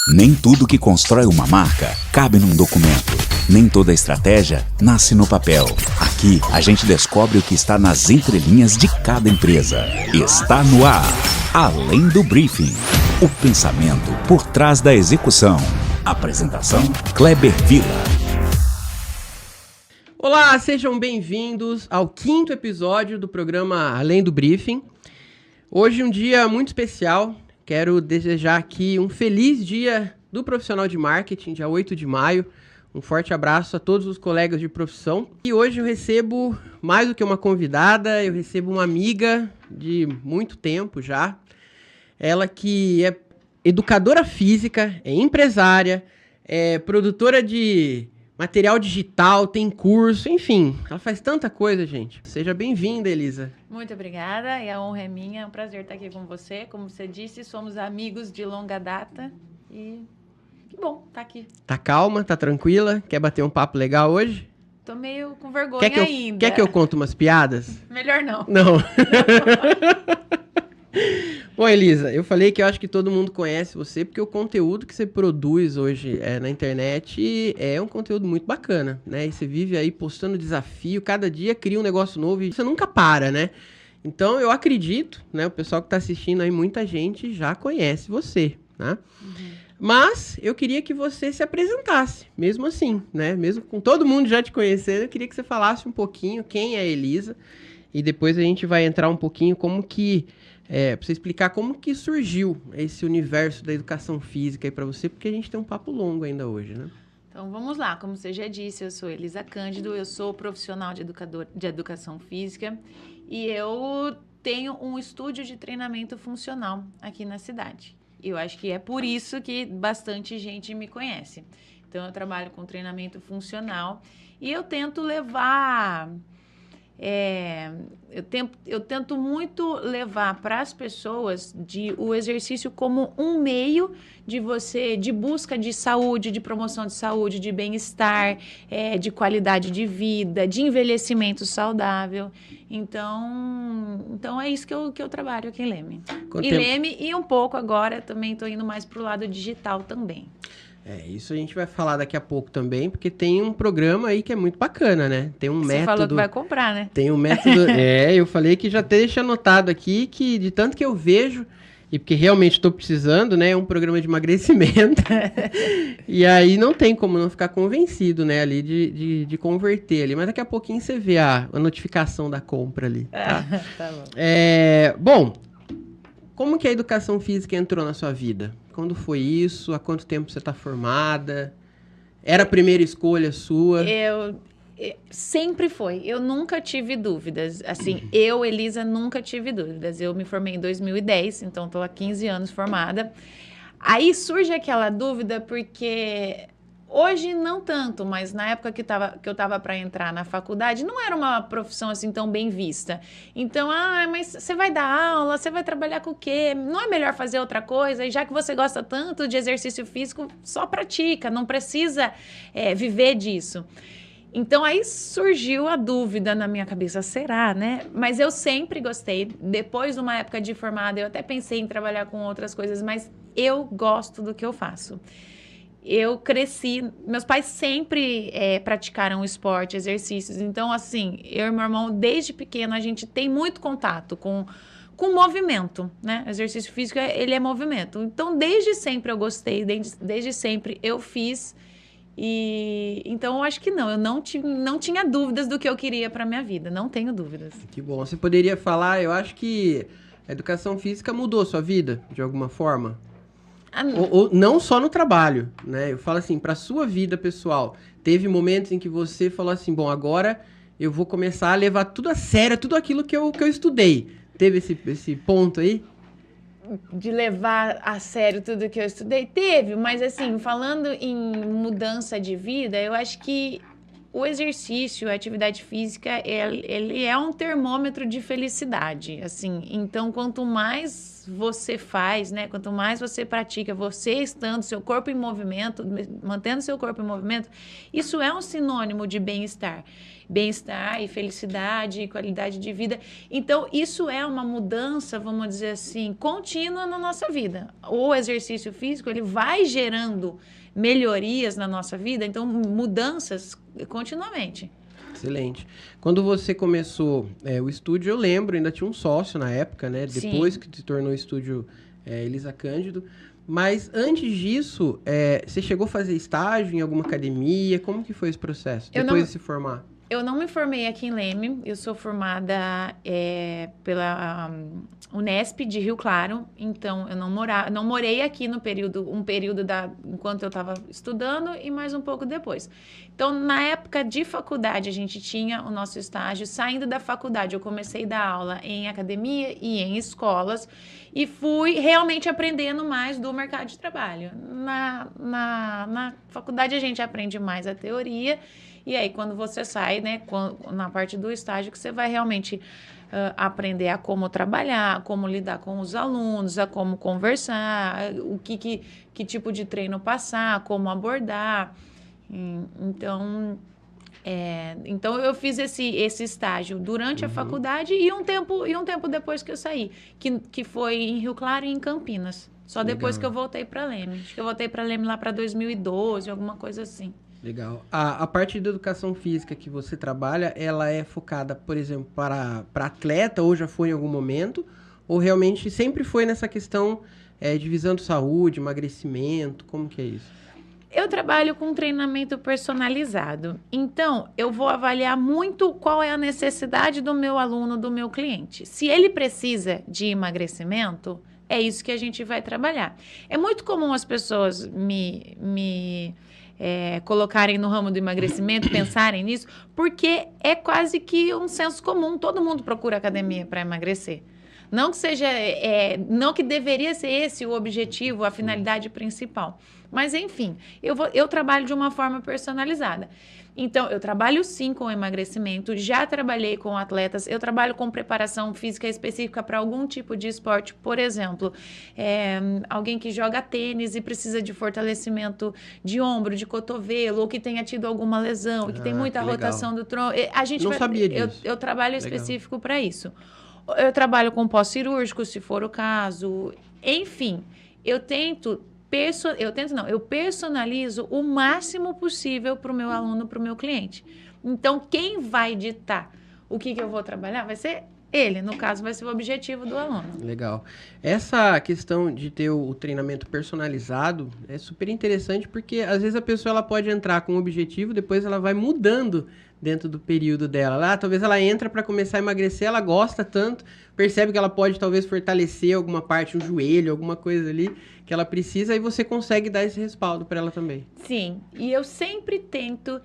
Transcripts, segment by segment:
Nem tudo que constrói uma marca cabe num documento. Nem toda estratégia nasce no papel. Aqui, a gente descobre o que está nas entrelinhas de cada empresa. Está no ar, Além do Briefing. O pensamento por trás da execução. Apresentação, Kleber Vila. Olá, sejam bem-vindos ao 5º episódio do programa Além do Briefing. Hoje um dia muito especial. Quero desejar aqui um feliz dia do profissional de marketing, dia 8 de maio. Um forte abraço a todos os colegas de profissão. E hoje eu recebo, mais do que uma convidada, eu recebo uma amiga de muito tempo já. Ela que é educadora física, é empresária, é produtora de material digital, tem curso, enfim. Ela faz tanta coisa, gente. Seja bem-vinda, Elisa. Muito obrigada, e a honra é minha. É um prazer estar aqui com você. Como você disse, somos amigos de longa data e que bom estar aqui. Tá calma, tá tranquila? Quer bater um papo legal hoje? Tô meio com vergonha ainda. Quer que eu conte umas piadas? Melhor não. Não. Bom, Elisa, eu falei que eu acho que todo mundo conhece você, porque o conteúdo que você produz hoje na internet é um conteúdo muito bacana, né? E você vive aí postando desafio, cada dia cria um negócio novo e você nunca para, né? Então, eu acredito, né? O pessoal que tá assistindo aí, muita gente já conhece você, né? Uhum. Mas eu queria que você se apresentasse, mesmo assim, né? Mesmo com todo mundo já te conhecendo, eu queria que você falasse um pouquinho quem é a Elisa e depois a gente vai entrar um pouquinho como que... pra você explicar como que surgiu esse universo da educação física aí pra você, porque a gente tem um papo longo ainda hoje, né? Então, vamos lá. Como você já disse, eu sou Elisa Cândido, eu sou profissional de educação física e eu tenho um estúdio de treinamento funcional aqui na cidade. Eu acho que é por isso que bastante gente me conhece. Então, eu trabalho com treinamento funcional e eu tento levar... Eu tento muito levar para as pessoas o exercício como um meio de busca de saúde, de promoção de saúde, de bem-estar, de qualidade de vida, de envelhecimento saudável. Então é isso que eu trabalho aqui em Leme. Leme e um pouco agora também estou indo mais para o lado digital também. Isso a gente vai falar daqui a pouco também, porque tem um programa aí que é muito bacana, né? Tem um método... Você falou que vai comprar, né? Tem um método... eu falei que já deixa anotado aqui que de tanto que eu vejo, e porque realmente estou precisando, né? É um programa de emagrecimento. E aí não tem como não ficar convencido, né? Ali de converter ali. Mas daqui a pouquinho você vê a notificação da compra ali, tá? Tá bom. Bom, como que a educação física entrou na sua vida? Quando foi isso? Há quanto tempo você está formada? Era a primeira escolha sua? Sempre foi. Eu nunca tive dúvidas. Assim, eu, Elisa, nunca tive dúvidas. Eu me formei em 2010, então estou há 15 anos formada. Aí surge aquela dúvida porque... Hoje não tanto, mas na época que eu estava para entrar na faculdade, não era uma profissão assim tão bem vista. Então, mas você vai dar aula, você vai trabalhar com o quê? Não é melhor fazer outra coisa? E já que você gosta tanto de exercício físico, só pratica, não precisa viver disso. Então, aí surgiu a dúvida na minha cabeça, será, né? Mas eu sempre gostei. Depois de uma época de formada, eu até pensei em trabalhar com outras coisas, mas eu gosto do que eu faço. Eu cresci, meus pais sempre praticaram esporte, exercícios. Então, assim, eu e meu irmão, desde pequeno, a gente tem muito contato com movimento, né? Exercício físico, ele é movimento. Então, desde sempre eu gostei, desde sempre eu fiz. E então, eu acho que não. Eu não tinha dúvidas do que eu queria para minha vida. Não tenho dúvidas. Que bom. Você poderia falar, eu acho que a educação física mudou a sua vida, de alguma forma? Ou não só no trabalho, né? Eu falo assim, para sua vida pessoal, teve momentos em que você falou assim, bom, agora eu vou começar a levar tudo a sério, tudo aquilo que eu estudei. Teve esse ponto aí? De levar a sério tudo que eu estudei? Teve, mas assim, falando em mudança de vida, eu acho que o exercício, a atividade física, ele é um termômetro de felicidade, assim. Então, quanto mais mais você faz, né? Quanto mais você pratica, você estando seu corpo em movimento, mantendo seu corpo em movimento, isso é um sinônimo de bem-estar. Bem-estar e felicidade e qualidade de vida. Então, isso é uma mudança, vamos dizer assim, contínua na nossa vida. O exercício físico, ele vai gerando melhorias na nossa vida, então mudanças continuamente. Excelente. Quando você começou o estúdio, eu lembro, ainda tinha um sócio na época, né? Depois que se tornou o estúdio Elisa Cândido. Mas antes disso, você chegou a fazer estágio em alguma academia? Como que foi esse processo? Depois de se formar? Eu não me formei aqui em Leme, eu sou formada pela Unesp de Rio Claro, então eu não morei aqui no período, enquanto eu estava estudando e mais um pouco depois. Então, na época de faculdade, a gente tinha o nosso estágio. Saindo da faculdade, eu comecei a dar aula em academia e em escolas e fui realmente aprendendo mais do mercado de trabalho. Na faculdade, a gente aprende mais a teoria. E aí, quando você sai, né, na parte do estágio, que você vai realmente aprender a como trabalhar, como lidar com os alunos, a como conversar, que tipo de treino passar, como abordar. Então eu fiz esse estágio durante a faculdade e um tempo depois que eu saí, que foi em Rio Claro e em Campinas. Só depois que eu voltei para Leme. Acho que eu voltei para Leme lá para 2012, alguma coisa assim. Legal. A parte da educação física que você trabalha, ela é focada, por exemplo, para atleta, ou já foi em algum momento, ou realmente sempre foi nessa questão de visando saúde, emagrecimento, como que é isso? Eu trabalho com treinamento personalizado, então eu vou avaliar muito qual é a necessidade do meu aluno, do meu cliente. Se ele precisa de emagrecimento, é isso que a gente vai trabalhar. É muito comum as pessoas me colocarem no ramo do emagrecimento, pensarem nisso, porque é quase que um senso comum, todo mundo procura academia para emagrecer. Não que seja, não que deveria ser esse o objetivo, a finalidade principal. Mas, enfim, eu trabalho de uma forma personalizada. Então, eu trabalho sim com emagrecimento, já trabalhei com atletas, eu trabalho com preparação física específica para algum tipo de esporte. Por exemplo, alguém que joga tênis e precisa de fortalecimento de ombro, de cotovelo, ou que tenha tido alguma lesão, que tem muita rotação do tronco. Não sabia disso. Eu trabalho específico para isso. Eu trabalho com pós-cirúrgico, se for o caso. Enfim, eu personalizo o máximo possível para o meu aluno, para o meu cliente. Então, quem vai ditar o que eu vou trabalhar vai ser ele. No caso, vai ser o objetivo do aluno. Legal. Essa questão de ter o treinamento personalizado é super interessante, porque às vezes a pessoa ela pode entrar com um objetivo, depois ela vai mudando dentro do período dela. Talvez ela entra para começar a emagrecer, ela gosta tanto, percebe que ela pode talvez fortalecer alguma parte, um joelho, alguma coisa ali que ela precisa, e você consegue dar esse respaldo para ela também. Sim, e eu sempre tento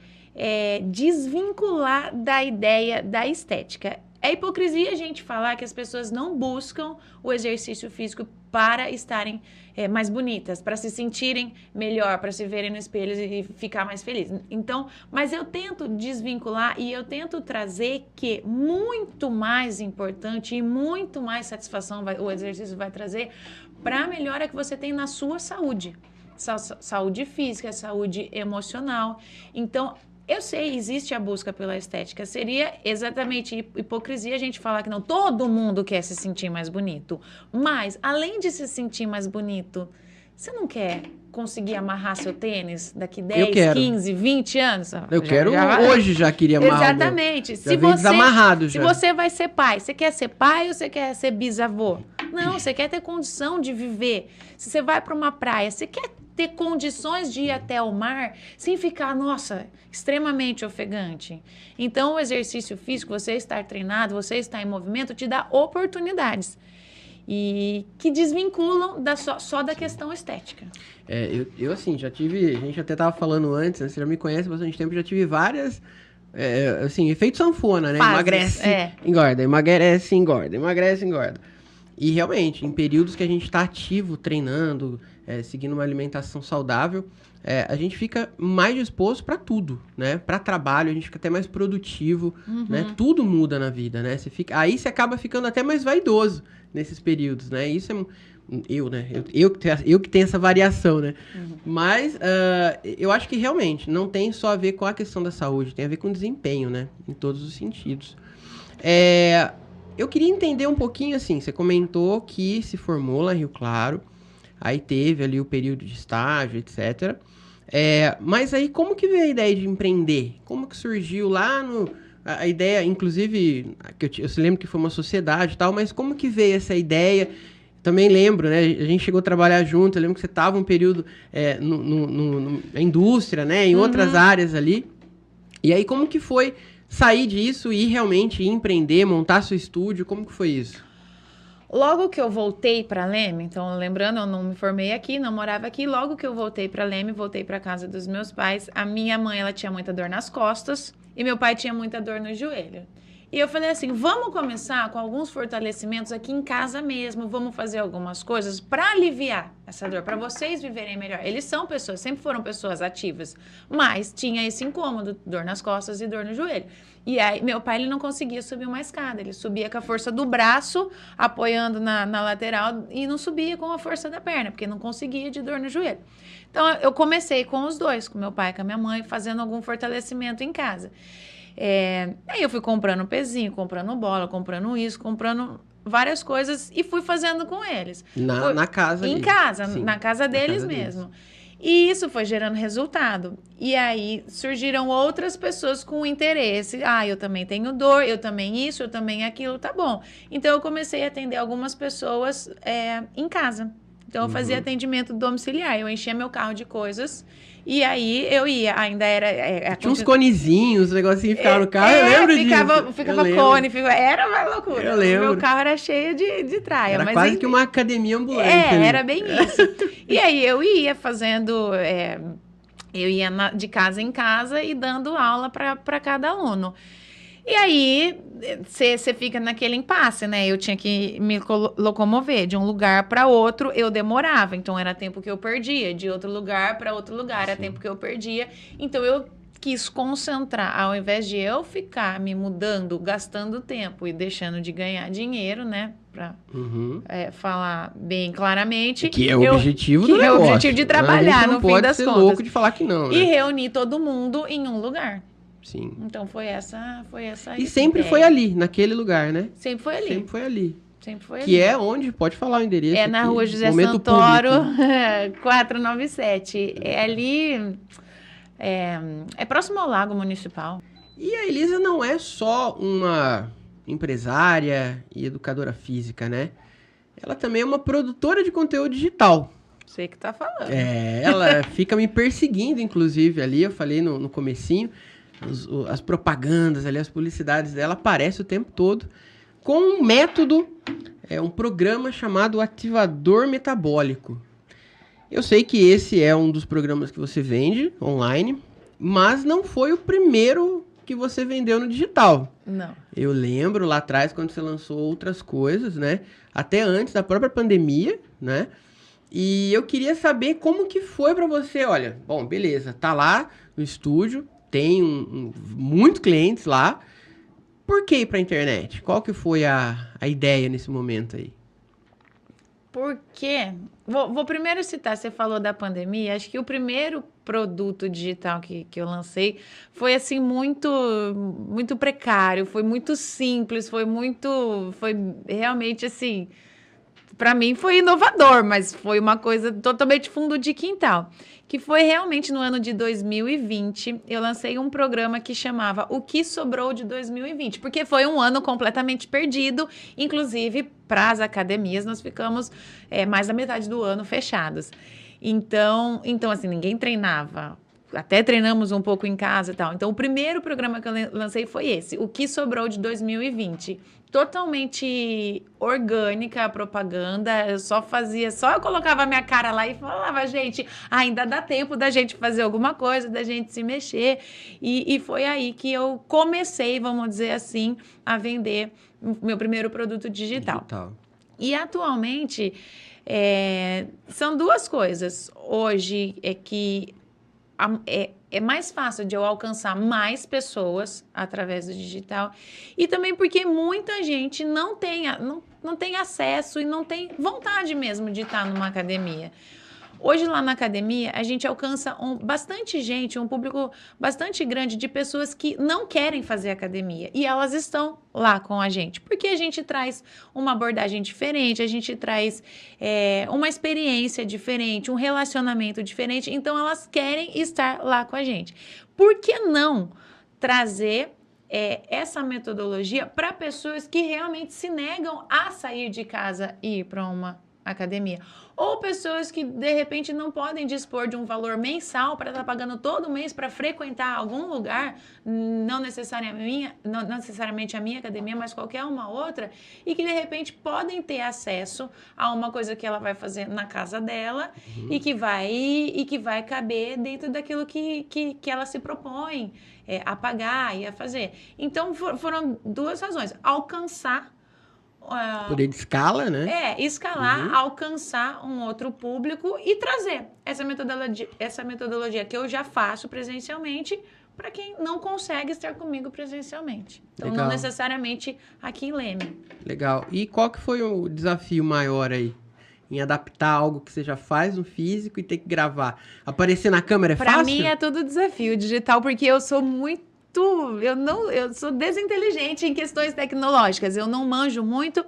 desvincular da ideia da estética. É hipocrisia a gente falar que as pessoas não buscam o exercício físico para estarem mais bonitas, para se sentirem melhor, para se verem no espelho e ficar mais feliz. Então, mas eu tento desvincular e eu tento trazer que muito mais importante e muito mais satisfação o exercício vai trazer para a melhora que você tem na sua saúde. Saúde física, saúde emocional. Então, eu sei, existe a busca pela estética. Seria exatamente hipocrisia a gente falar que não, todo mundo quer se sentir mais bonito. Mas, além de se sentir mais bonito, você não quer conseguir amarrar seu tênis daqui 10, 15, 20 anos? Hoje já queria amarrar. Exatamente. Se você vai ser pai, você quer ser pai ou você quer ser bisavô? Não, você quer ter condição de viver. Se você vai para uma praia, você quer ter condições de ir até o mar sem ficar, nossa, extremamente ofegante. Então, o exercício físico, você estar treinado, você estar em movimento, te dá oportunidades e que desvinculam só da questão estética. Eu assim, já tive, a gente até estava falando antes, né, você já me conhece há bastante tempo, já tive várias, assim, efeito sanfona, né? Fases, emagrece, engorda, emagrece, engorda, emagrece, engorda. E realmente, em períodos que a gente está ativo, treinando, seguindo uma alimentação saudável, a gente fica mais disposto para tudo, né? Para trabalho, a gente fica até mais produtivo, né? Tudo muda na vida, né? Aí você acaba ficando até mais vaidoso nesses períodos, né? Isso é... Eu que tenho essa variação, né? Mas eu acho que realmente não tem só a ver com a questão da saúde, tem a ver com desempenho, né? Em todos os sentidos. Eu queria entender um pouquinho, assim, você comentou que se formou lá em Rio Claro, aí teve ali o período de estágio, etc. Mas aí como que veio a ideia de empreender? Como que surgiu lá a ideia, inclusive, eu se lembro que foi uma sociedade e tal, mas como que veio essa ideia? Também lembro, né? A gente chegou a trabalhar junto, eu lembro que você estava um período na indústria, né? Em outras áreas ali. E aí, como que foi sair disso e realmente empreender, montar seu estúdio? Como que foi isso? Logo que eu voltei para Leme, então lembrando, eu não me formei aqui, não morava aqui. Logo que eu voltei para Leme, voltei para casa dos meus pais. A minha mãe, ela tinha muita dor nas costas e meu pai tinha muita dor no joelho. E eu falei assim, vamos começar com alguns fortalecimentos aqui em casa mesmo, vamos fazer algumas coisas para aliviar essa dor, para vocês viverem melhor. Eles são pessoas, sempre foram pessoas ativas, mas tinha esse incômodo, dor nas costas e dor no joelho. E aí, meu pai, ele não conseguia subir uma escada, ele subia com a força do braço, apoiando na lateral, e não subia com a força da perna, porque não conseguia de dor no joelho. Então, eu comecei com os dois, com meu pai e com a minha mãe, fazendo algum fortalecimento em casa. Aí eu fui comprando pezinho, comprando bola, comprando isso, comprando várias coisas e fui fazendo com eles. Na casa Em ali. casa, Sim, na casa deles mesmo. E isso foi gerando resultado. E aí surgiram outras pessoas com interesse. Eu também tenho dor, eu também isso, eu também aquilo, tá bom. Então eu comecei a atender algumas pessoas em casa. Então eu fazia atendimento domiciliar, eu enchia meu carro de coisas e aí eu ia, ainda era... Tinha uns conezinhos, um negocinho que ficava no carro, eu lembro disso. Ficava cone, era uma loucura. Eu lembro. Meu carro era cheio de traia. Era mas quase que uma academia ambulante. Era bem isso. E aí eu ia fazendo... eu ia de casa em casa e dando aula para cada aluno. E aí, você fica naquele impasse, né? Eu tinha que me locomover de um lugar para outro, eu demorava. Então, era tempo que eu perdia. De outro lugar para outro lugar, era tempo que eu perdia. Então, eu quis concentrar. Ao invés de eu ficar me mudando, gastando tempo e deixando de ganhar dinheiro, né? Para falar bem claramente. Que é o objetivo do negócio. Que é o objetivo de trabalhar, no fim das contas. Não pode ser louco de falar que não, né? E reunir todo mundo em um lugar. Sim. Então foi essa E sempre foi ali, naquele lugar, né? Sempre foi ali. Sempre foi ali. Sempre foi que ali. É onde? Pode falar o endereço. É na aqui, rua José momento Santoro, público. 497. É ali... É próximo ao Lago Municipal. E a Elisa não é só uma empresária e educadora física, né? Ela também é uma produtora de conteúdo digital. Sei que tá falando. Ela fica me perseguindo, inclusive, ali. Eu falei no comecinho. As propagandas ali, as publicidades dela aparecem o tempo todo com um método, um programa chamado Ativador Metabólico. Eu sei que esse é um dos programas que você vende online, mas não foi o primeiro que você vendeu no digital. Não. Eu lembro lá atrás, quando você lançou outras coisas, né? Até antes da própria pandemia, né? E eu queria saber como que foi pra você. Olha, bom, beleza, tá lá no estúdio, tem muitos clientes lá. Por que ir pra internet? Qual que foi a ideia nesse momento aí? Porque, vou primeiro citar, você falou da pandemia, acho que o primeiro produto digital que eu lancei foi assim muito precário, foi muito simples, foi realmente assim, para mim foi inovador, mas foi uma coisa totalmente fundo de quintal, que foi realmente no ano de 2020, eu lancei um programa que chamava O Que Sobrou de 2020, porque foi um ano completamente perdido, inclusive para as academias nós ficamos mais da metade do ano fechados. Então assim, ninguém treinava, até treinamos um pouco em casa e tal. Então o primeiro programa que eu lancei foi esse, O Que Sobrou de 2020. Totalmente orgânica a propaganda, eu eu colocava a minha cara lá e falava, gente, ainda dá tempo da gente fazer alguma coisa, da gente se mexer, e foi aí que eu comecei, vamos dizer assim, a vender meu primeiro produto digital. E atualmente, São duas coisas. Hoje é que é mais fácil de eu alcançar mais pessoas através do digital e também porque muita gente não tem acesso e não tem vontade mesmo de estar numa academia. Hoje, lá na academia, a gente alcança bastante gente, um público bastante grande de pessoas que não querem fazer academia. E elas estão lá com a gente. Porque a gente traz uma abordagem diferente, a gente traz uma experiência diferente, um relacionamento diferente. Então, elas querem estar lá com a gente. Por que não trazer essa metodologia para pessoas que realmente se negam a sair de casa e ir para uma academia? Ou pessoas que, de repente, não podem dispor de um valor mensal para estar pagando todo mês para frequentar algum lugar, não necessariamente a minha academia, mas qualquer uma outra, e que, de repente, podem ter acesso a uma coisa que ela vai fazer na casa dela e que vai caber dentro daquilo que ela se propõe a pagar e a fazer. Então, foram duas razões. Alcançar poder de escala, né? Escalar, alcançar um outro público e trazer essa metodologia que eu já faço presencialmente para quem não consegue estar comigo presencialmente. Então, Legal. não necessariamente aqui em Leme. Legal. E qual que foi o desafio maior aí? Em adaptar algo que você já faz no físico e ter que gravar? Aparecer na câmera é fácil? Para mim é tudo desafio digital, porque eu sou eu sou desinteligente em questões tecnológicas, eu não manjo muito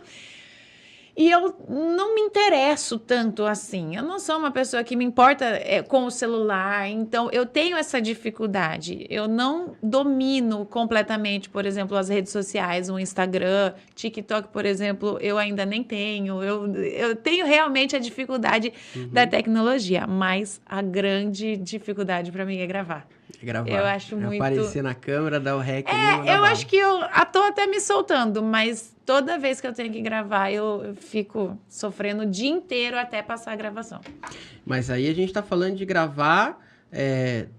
e eu não me interesso tanto assim. Eu não sou uma pessoa que me importa com o celular, então eu tenho essa dificuldade. Eu não domino completamente, por exemplo, as redes sociais, o Instagram, TikTok, por exemplo, eu ainda nem tenho. Eu tenho realmente a dificuldade da tecnologia, mas a grande dificuldade para mim é gravar. Eu acho muito... Aparecer na câmera, dar o rec. Eu acho que eu estou até me soltando, mas toda vez que eu tenho que gravar, eu fico sofrendo o dia inteiro até passar a gravação. Mas aí a gente está falando de gravar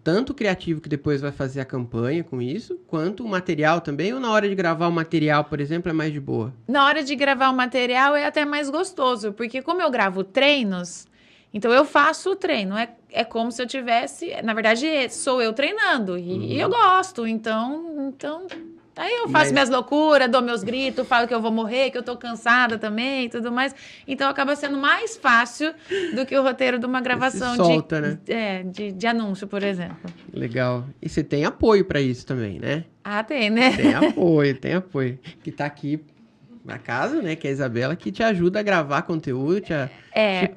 tanto o criativo que depois vai fazer a campanha com isso, quanto o material também, ou na hora de gravar o material, por exemplo, é mais de boa? Na hora de gravar o material é até mais gostoso, porque como eu gravo treinos... Então, eu faço o treino, é como se eu tivesse... Na verdade, sou eu treinando e eu gosto, então aí eu faço minhas loucuras, dou meus gritos, falo que eu vou morrer, que eu tô cansada também e tudo mais. Então, acaba sendo mais fácil do que o roteiro de uma gravação de anúncio, por exemplo. Legal. E você tem apoio para isso também, né? Ah, tem, né? Tem apoio. Que tá aqui na casa, né? Que é a Isabela, que te ajuda a gravar conteúdo, te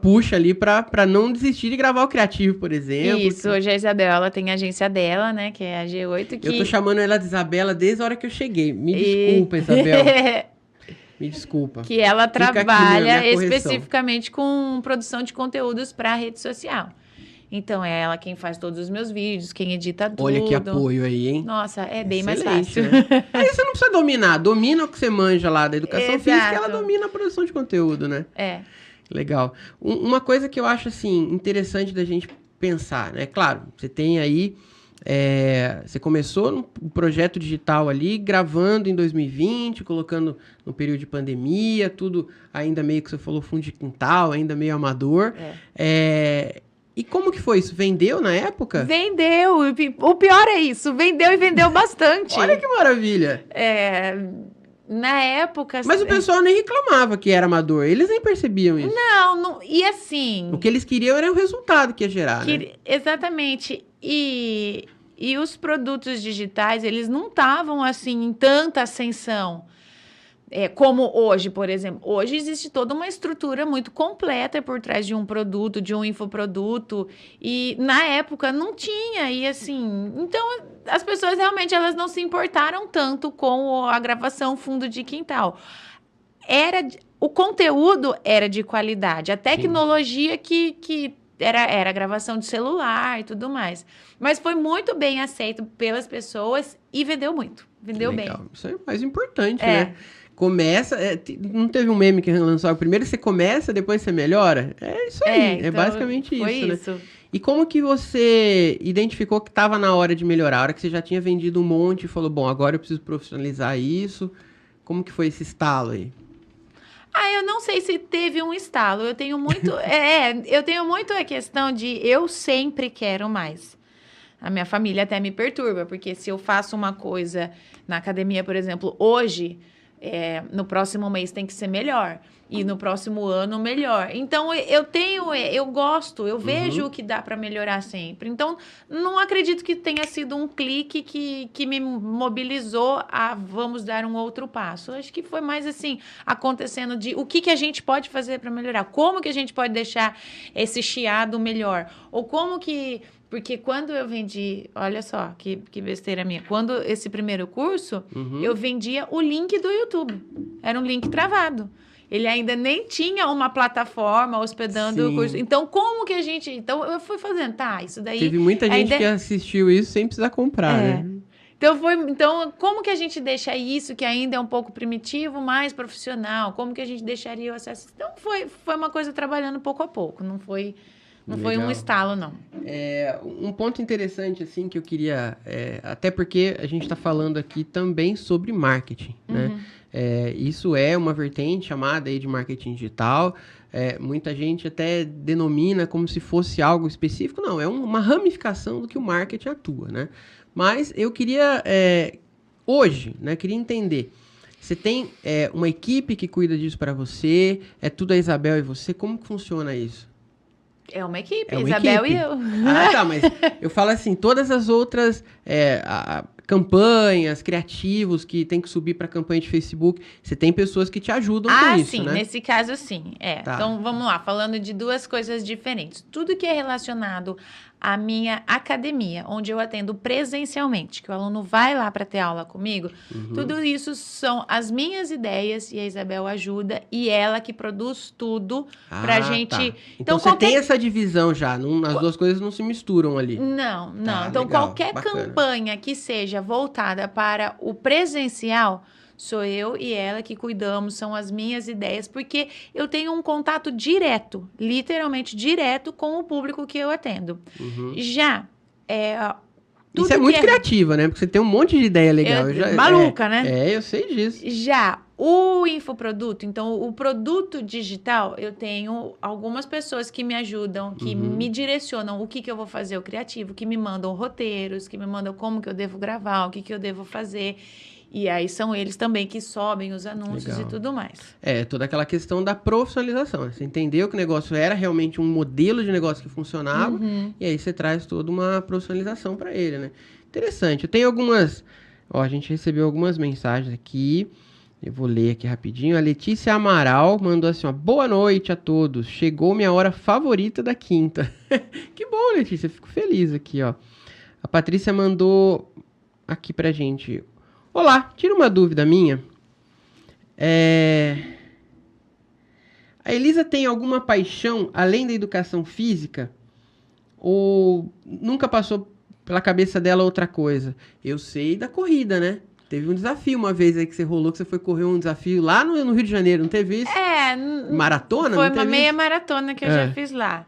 puxa ali pra não desistir de gravar o criativo, por exemplo. Isso, hoje a Isabela tem a agência dela, né? Que é a G8. Eu tô chamando ela de Isabela desde a hora que eu cheguei. Me desculpa, Isabela. Me desculpa. Que ela trabalha especificamente com produção de conteúdos para rede social. Então, é ela quem faz todos os meus vídeos, quem edita tudo. Olha que apoio aí, hein? Nossa, é bem mais fácil. Né? Aí você não precisa dominar. Domina o que você manja lá da educação física, ela domina a produção de conteúdo, né? Legal. Uma coisa que eu acho, assim, interessante da gente pensar, né? Claro, você tem aí... você começou um projeto digital ali, gravando em 2020, colocando no período de pandemia, tudo ainda meio que você falou fundo de quintal, ainda meio amador. E como que foi isso? Vendeu na época? Vendeu! O pior é isso, vendeu e vendeu bastante. Olha que maravilha! Na época... Mas o pessoal nem reclamava que era amador, eles nem percebiam isso. Não, e assim... O que eles queriam era o resultado que ia gerar, né? Exatamente. E os produtos digitais, eles não estavam, assim, em tanta ascensão. Como hoje, por exemplo. Hoje existe toda uma estrutura muito completa por trás de um produto, de um infoproduto. E na época não tinha. E assim, então as pessoas realmente elas não se importaram tanto com a gravação fundo de quintal. O conteúdo era de qualidade. A tecnologia que era gravação de celular e tudo mais. Mas foi muito bem aceito pelas pessoas e vendeu muito. Vendeu Legal. bem. Isso é o mais importante, né? Começa, não teve um meme que lançou, primeiro você começa, depois você melhora? É isso aí, então, basicamente isso, isso, né? E como que você identificou que estava na hora de melhorar? A hora que você já tinha vendido um monte e falou, bom, agora eu preciso profissionalizar isso. Como que foi esse estalo aí? Eu não sei se teve um estalo. Eu tenho muito... eu tenho muito a questão de eu sempre quero mais. A minha família até me perturba, porque se eu faço uma coisa na academia, por exemplo, hoje, no próximo mês tem que ser melhor. E no próximo ano, melhor. Então, eu gosto, eu vejo o que dá para melhorar sempre. Então, não acredito que tenha sido um clique que me mobilizou a vamos dar um outro passo. Acho que foi mais assim, acontecendo de o que a gente pode fazer para melhorar. Como que a gente pode deixar esse chiado melhor? Ou como que... Porque quando eu vendi, olha só, que besteira minha. Quando esse primeiro curso, eu vendia o link do YouTube. Era um link travado. Ele ainda nem tinha uma plataforma hospedando o curso. Então, como que a gente... Então, eu fui fazendo, isso daí... Teve muita gente que assistiu isso sem precisar comprar, né? Então, como que a gente deixa isso, que ainda é um pouco primitivo, mais profissional? Como que a gente deixaria o acesso? Então, foi uma coisa trabalhando pouco a pouco. Não foi um estalo, não. Um ponto interessante, assim, que eu queria... até porque a gente está falando aqui também sobre marketing, né? Isso é uma vertente chamada aí de marketing digital. Muita gente até denomina como se fosse algo específico. Não, é uma ramificação do que o marketing atua, né? Mas eu queria, hoje, né, queria entender... Você tem uma equipe que cuida disso para você? É tudo a Isabel e você? Como que funciona isso? É uma equipe, Isabel e eu. Mas eu falo assim, todas as outras campanhas, criativos que tem que subir para campanha de Facebook, você tem pessoas que te ajudam com isso, sim, né? Nesse caso sim, Tá. Então, vamos lá, falando de duas coisas diferentes. Tudo que é relacionado à minha academia, onde eu atendo presencialmente, que o aluno vai lá para ter aula comigo, tudo isso são as minhas ideias e a Isabel ajuda e ela que produz tudo pra gente... Tá. Então você tem essa divisão já, as duas coisas não se misturam ali. Não. Então, legal, qualquer bacana. campanha que seja voltada para o presencial, sou eu e ela que cuidamos, são as minhas ideias, porque eu tenho um contato direto, literalmente direto, com o público que eu atendo. Já, isso é muito criativa, né? Porque você tem um monte de ideia legal. Maluca, né? Eu sei disso. Já o infoproduto, então o produto digital, eu tenho algumas pessoas que me ajudam, que me direcionam o que eu vou fazer, o criativo, que me mandam roteiros, que me mandam como que eu devo gravar, o que eu devo fazer. E aí são eles também que sobem os anúncios e tudo mais. Toda aquela questão da profissionalização. Você entendeu que o negócio era realmente um modelo de negócio que funcionava, e aí você traz toda uma profissionalização para ele, né? Interessante. Eu tenho algumas... a gente recebeu algumas mensagens aqui. Eu vou ler aqui rapidinho. A Letícia Amaral mandou assim, boa noite a todos. Chegou minha hora favorita da quinta. Que bom, Letícia. Fico feliz aqui, A Patrícia mandou aqui pra gente... Olá, tira uma dúvida minha. A Elisa tem alguma paixão além da educação física? Ou nunca passou pela cabeça dela outra coisa? Eu sei da corrida, né? Teve um desafio uma vez aí que você rolou, que você foi correr um desafio lá no Rio de Janeiro, não teve isso? Maratona? Foi uma meia maratona que eu já fiz lá.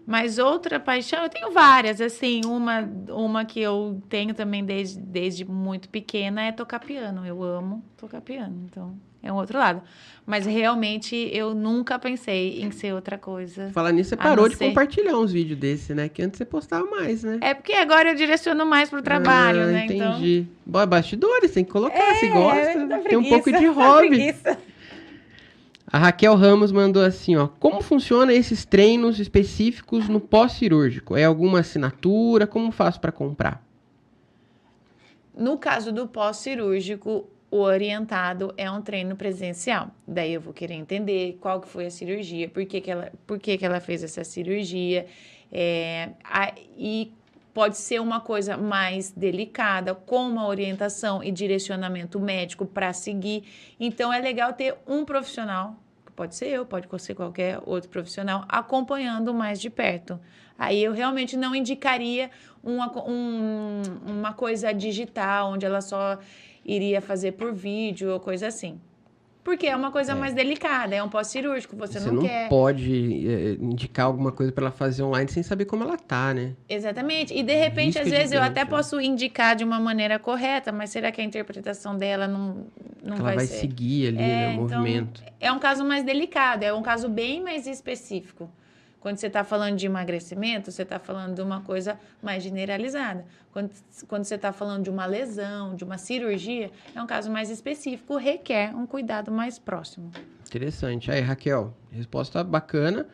Mas outra paixão, eu tenho várias, assim, uma que eu tenho também desde muito pequena é tocar piano. Eu amo tocar piano, então é um outro lado. Mas realmente eu nunca pensei em ser outra coisa. Falar nisso, você parou de compartilhar uns vídeos desse, né? Que antes você postava mais, né? É porque agora eu direciono mais pro trabalho, né? Entendi. Então... Bom, bastidores, tem que colocar, se gosta. Tem um pouco de hobby. A Raquel Ramos mandou assim, como funciona esses treinos específicos no pós-cirúrgico? É alguma assinatura? Como faço para comprar? No caso do pós-cirúrgico, o orientado é um treino presencial. Daí eu vou querer entender qual que foi a cirurgia, por que ela fez essa cirurgia. E pode ser uma coisa mais delicada, com uma orientação e direcionamento médico para seguir. Então, é legal ter um profissional, que pode ser eu, pode ser qualquer outro profissional, acompanhando mais de perto. Aí eu realmente não indicaria uma coisa digital, onde ela só iria fazer por vídeo ou coisa assim. Porque é uma coisa mais delicada, é um pós-cirúrgico, você não quer... Você não pode indicar alguma coisa para ela fazer online sem saber como ela tá, né? Exatamente. E, de repente, às vezes, eu até posso indicar de uma maneira correta, mas será que a interpretação dela não ela vai vai ser. seguir ali, né, o Então, movimento. é um caso mais delicado, é um caso bem mais específico. Quando você está falando de emagrecimento, você está falando de uma coisa mais generalizada. Quando você está falando de uma lesão, de uma cirurgia, é um caso mais específico, requer um cuidado mais próximo. Interessante. Aí, Raquel, resposta bacana.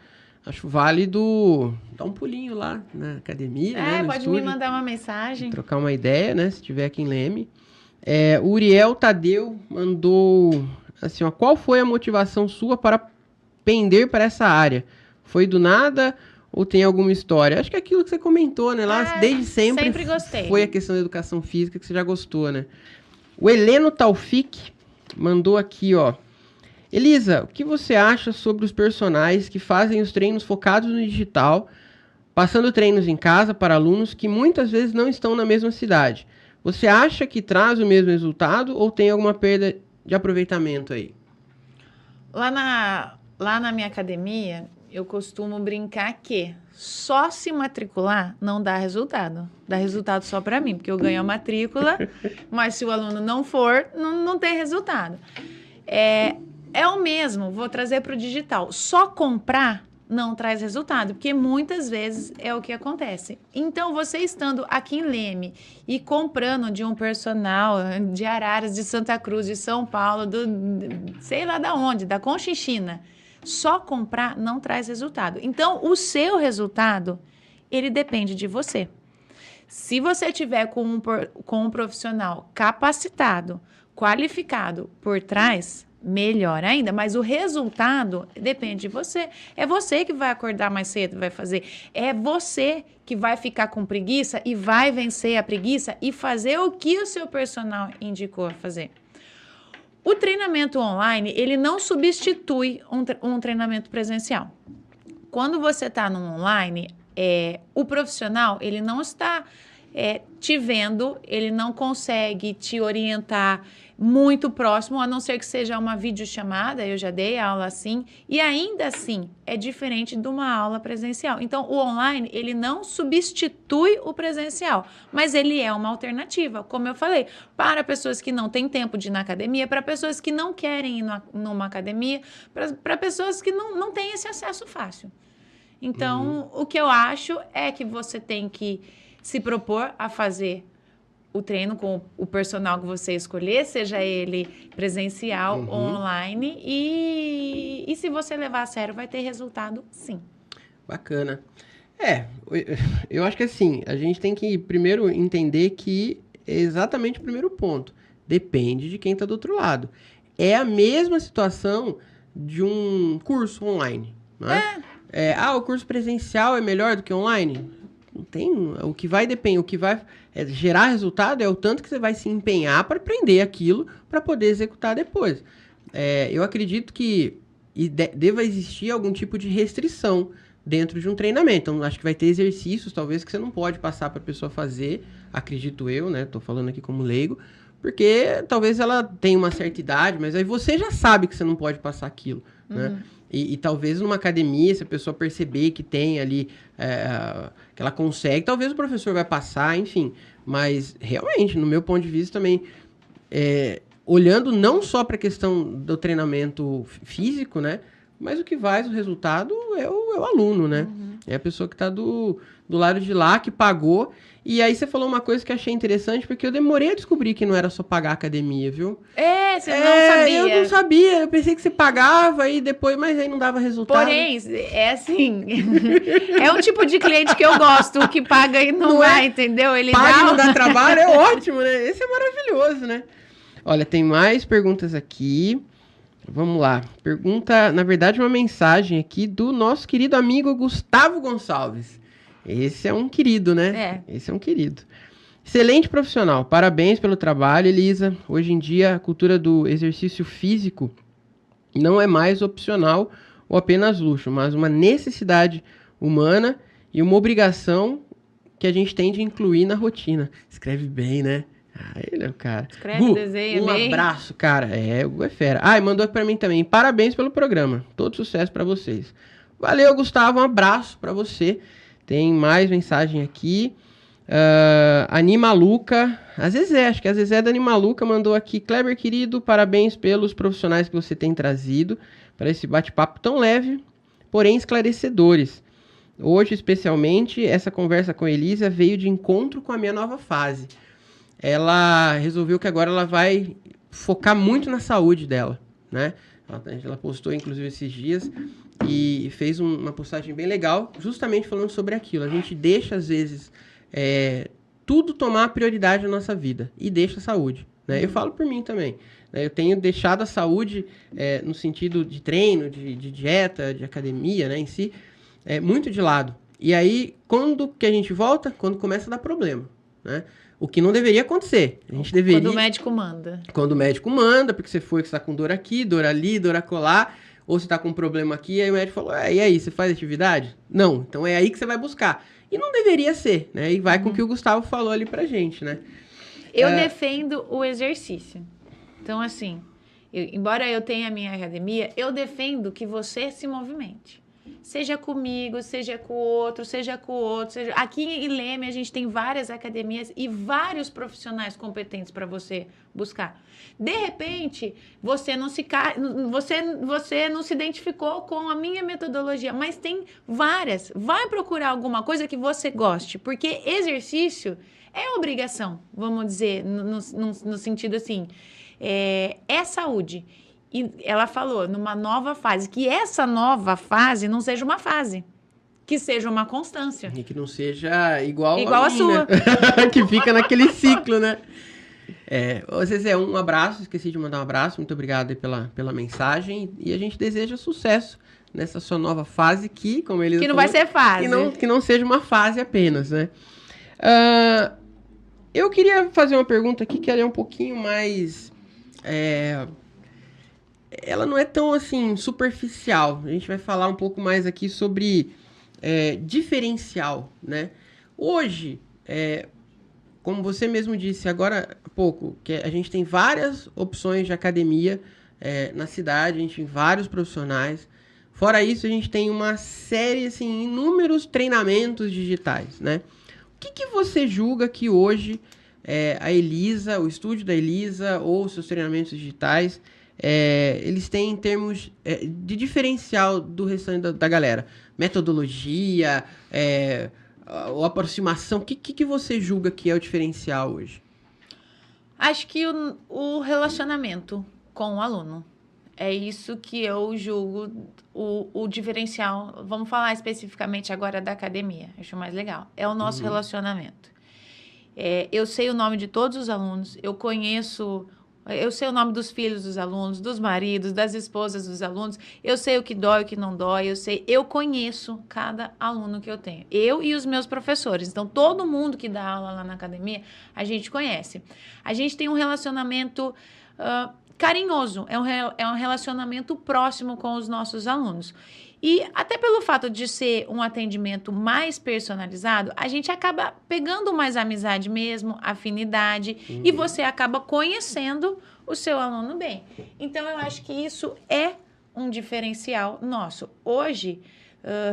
Acho válido dar um pulinho lá na academia, né, no Pode estúdio, me mandar uma mensagem. trocar uma ideia, né, se tiver aqui em Leme. O Uriel Tadeu mandou assim, ó, qual foi a motivação sua para pender para essa área? Foi do nada ou tem alguma história? Acho que é aquilo que você comentou, né? Lá, desde sempre. Sempre gostei. Foi a questão da educação física que você já gostou, né? O Heleno Taufik mandou aqui, ó. Elisa, o que você acha sobre os personagens que fazem os treinos focados no digital, passando treinos em casa para alunos que muitas vezes não estão na mesma cidade? Você acha que traz o mesmo resultado ou tem alguma perda de aproveitamento aí? Lá na minha academia, eu costumo brincar que só se matricular não dá resultado. Dá resultado só para mim, porque eu ganho a matrícula, mas se o aluno não for, não tem resultado. É o mesmo, vou trazer para o digital. Só comprar não traz resultado, porque muitas vezes é o que acontece. Então, você estando aqui em Leme e comprando de um personal de Araras, de Santa Cruz, de São Paulo, sei lá da onde, da Conchinchina, só comprar não traz resultado. Então, o seu resultado, ele depende de você. Se você tiver com um profissional capacitado, qualificado por trás, melhor ainda, mas o resultado depende de você. É você que vai acordar mais cedo e vai fazer. É você que vai ficar com preguiça e vai vencer a preguiça e fazer o que o seu personal indicou a fazer. O treinamento online, ele não substitui um treinamento presencial. Quando você está no online, o profissional, ele não está te vendo, ele não consegue te orientar muito próximo, a não ser que seja uma videochamada, eu já dei aula assim, e ainda assim é diferente de uma aula presencial. Então, o online, ele não substitui o presencial, mas ele é uma alternativa, como eu falei, para pessoas que não têm tempo de ir na academia, para pessoas que não querem ir numa academia, para pessoas que não têm esse acesso fácil. Então, o que eu acho é que você tem que se propor a fazer o treino com o personal que você escolher, seja ele presencial ou online, e se você levar a sério, vai ter resultado, sim. Bacana. Eu acho que assim, a gente tem que primeiro entender que é exatamente o primeiro ponto. Depende de quem está do outro lado. É a mesma situação de um curso online, né? O curso presencial é melhor do que online? Não tem, o que vai depender, o que vai gerar resultado é o tanto que você vai se empenhar para aprender aquilo para poder executar depois. Eu acredito que deva existir algum tipo de restrição dentro de um treinamento. Então, acho que vai ter exercícios, talvez, que você não pode passar para a pessoa fazer, acredito eu, né? Tô falando aqui como leigo, porque talvez ela tenha uma certa idade, mas aí você já sabe que você não pode passar aquilo, né? E talvez numa academia, se a pessoa perceber que tem ali, que ela consegue, talvez o professor vai passar, enfim. Mas, realmente, no meu ponto de vista também, olhando não só para a questão do treinamento físico, né? Mas o que faz o resultado é o aluno, né? É a pessoa que está do lado de lá, que pagou. E aí você falou uma coisa que eu achei interessante, porque eu demorei a descobrir que não era só pagar a academia, viu? Você não sabia. Eu não sabia. Eu pensei que você pagava e depois, mas aí não dava resultado. Porém, é assim, é um tipo de cliente que eu gosto, o que paga e não vai, entendeu? Ele paga e não dá trabalho, é ótimo, né? Esse é maravilhoso, né? Olha, tem mais perguntas aqui. Vamos lá. Pergunta, na verdade, uma mensagem aqui do nosso querido amigo Gustavo Gonçalves. Esse é um querido, né? Esse é um querido. Excelente profissional. Parabéns pelo trabalho, Elisa. Hoje em dia, a cultura do exercício físico não é mais opcional ou apenas luxo, mas uma necessidade humana e uma obrigação que a gente tem de incluir na rotina. Escreve bem, né? Ele é o cara. Escreve, Gu, desenha um bem. abraço, cara. O Gu é fera. E mandou pra mim também. Parabéns pelo programa. Todo sucesso pra vocês. Valeu, Gustavo. Um abraço pra você. Tem mais mensagem aqui. Animaluca, a Zezé, acho que a Zezé da Animaluca mandou aqui: Kleber, querido, parabéns pelos profissionais que você tem trazido para esse bate-papo tão leve, porém esclarecedores. Hoje, especialmente, essa conversa com a Elisa veio de encontro com a minha nova fase. Ela resolveu que agora ela vai focar muito na saúde dela, né? Ela postou, inclusive, esses dias e fez uma postagem bem legal, justamente falando sobre aquilo. A gente deixa, às vezes, tudo tomar prioridade na nossa vida e deixa a saúde, né? Eu falo por mim também, né? Eu tenho deixado a saúde no sentido de treino, de dieta, de academia, né, em si, muito de lado. E aí, quando que a gente volta? Quando começa a dar problema, né? O que não deveria acontecer. A gente deveria... Quando o médico manda. Quando o médico manda, porque você foi que você está com dor aqui, dor ali, dor acolá, ou você está com um problema aqui, aí o médico falou, e aí, você faz atividade? Não, então é aí que você vai buscar. E não deveria ser, né? E vai com o que o Gustavo falou ali pra gente, né? Eu defendo o exercício. Então, assim, embora eu tenha a minha academia, eu defendo que você se movimente. Seja comigo, seja com o outro, seja com o outro. Aqui em Leme a gente tem várias academias e vários profissionais competentes para você buscar. De repente, você não se identificou com a minha metodologia, mas tem várias. Vai procurar alguma coisa que você goste, porque exercício é obrigação, vamos dizer, no sentido assim, é saúde. E ela falou, numa nova fase, que essa nova fase não seja uma fase, que seja uma constância. E que não seja igual a sua. Né? Que fica naquele ciclo, né? Zezé, um abraço, esqueci de mandar um abraço, muito obrigado aí pela mensagem, e a gente deseja sucesso nessa sua nova fase que, como ele falou, vai ser fase. Que não seja uma fase apenas, né? Eu queria fazer uma pergunta aqui que ela é um pouquinho mais... ela não é tão, assim, superficial. A gente vai falar um pouco mais aqui sobre diferencial, né? Hoje, como você mesmo disse agora há pouco, que a gente tem várias opções de academia na cidade, a gente tem vários profissionais. Fora isso, a gente tem uma série, assim, inúmeros treinamentos digitais, né? O que você julga que hoje a Elisa, o estúdio da Elisa ou os seus treinamentos digitais... eles têm em termos de diferencial do restante da galera? Metodologia, ou aproximação, o que você julga que é o diferencial hoje? Acho que o relacionamento com o aluno. É isso que eu julgo o diferencial. Vamos falar especificamente agora da academia. Acho mais legal. É o nosso relacionamento. Eu sei o nome de todos os alunos, eu sei o nome dos filhos dos alunos, dos maridos, das esposas dos alunos. Eu sei o que dói, o que não dói. Eu conheço cada aluno que eu tenho. Eu e os meus professores. Então, todo mundo que dá aula lá na academia, a gente conhece. A gente tem um relacionamento carinhoso. É um relacionamento próximo com os nossos alunos. E até pelo fato de ser um atendimento mais personalizado, a gente acaba pegando mais amizade mesmo, afinidade, e você acaba conhecendo o seu aluno bem. Então, eu acho que isso é um diferencial nosso. Hoje,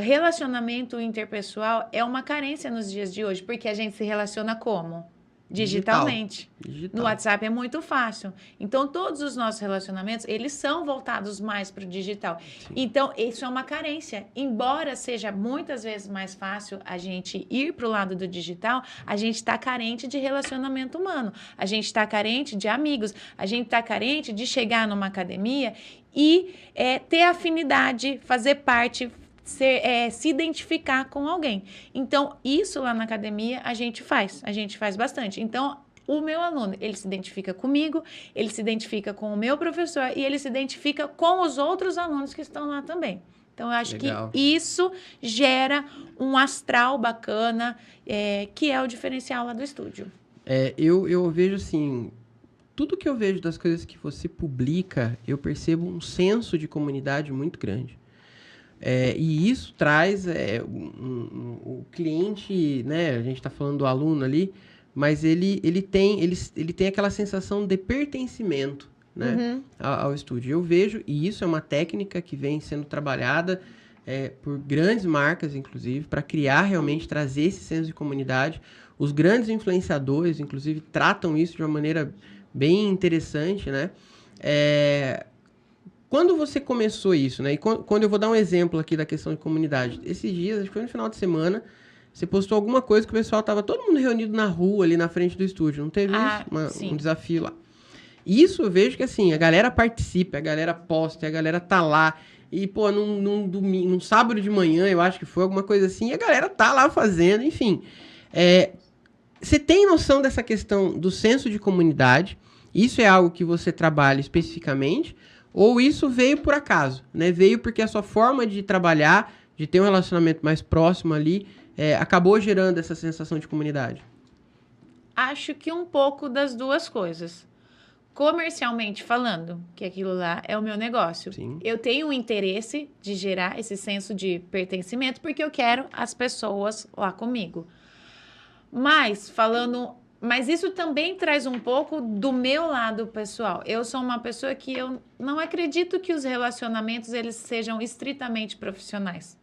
relacionamento interpessoal é uma carência nos dias de hoje, porque a gente se relaciona como? Digitalmente. Digital. No WhatsApp é muito fácil. Então, todos os nossos relacionamentos, eles são voltados mais para o digital. Sim. Então, isso é uma carência. Embora seja muitas vezes mais fácil a gente ir para o lado do digital, a gente está carente de relacionamento humano. A gente está carente de amigos. A gente está carente de chegar numa academia e ter afinidade, fazer parte, se identificar com alguém. Então, isso lá na academia a gente faz bastante. Então, o meu aluno, ele se identifica comigo, ele se identifica com o meu professor e ele se identifica com os outros alunos que estão lá também. Então, eu acho Legal. Que isso gera um astral bacana, que é o diferencial lá do estúdio. Eu vejo assim, tudo que eu vejo das coisas que você publica, eu percebo um senso de comunidade muito grande. E isso traz o cliente, né? A gente está falando do aluno ali, mas ele tem aquela sensação de pertencimento, né? Ao estúdio. Eu vejo, e isso é uma técnica que vem sendo trabalhada por grandes marcas, inclusive, para criar realmente, trazer esse senso de comunidade. Os grandes influenciadores, inclusive, tratam isso de uma maneira bem interessante, né? Quando você começou isso, né? E quando eu vou dar um exemplo aqui da questão de comunidade. Esses dias, acho que foi no final de semana, você postou alguma coisa que o pessoal tava todo mundo reunido na rua, ali na frente do estúdio. Não teve isso? Um desafio lá. Isso eu vejo que, assim, a galera participa, a galera posta, a galera tá lá. E, pô, num sábado de manhã, eu acho que foi alguma coisa assim, e a galera tá lá fazendo, enfim. Você tem noção dessa questão do senso de comunidade? Isso é algo que você trabalha especificamente? Ou isso veio por acaso, né? Veio porque a sua forma de trabalhar, de ter um relacionamento mais próximo ali, acabou gerando essa sensação de comunidade? Acho que um pouco das duas coisas. Comercialmente falando, que aquilo lá é o meu negócio. Sim. Eu tenho o interesse de gerar esse senso de pertencimento porque eu quero as pessoas lá comigo. Mas isso também traz um pouco do meu lado pessoal. Eu sou uma pessoa que eu não acredito que os relacionamentos eles sejam estritamente profissionais.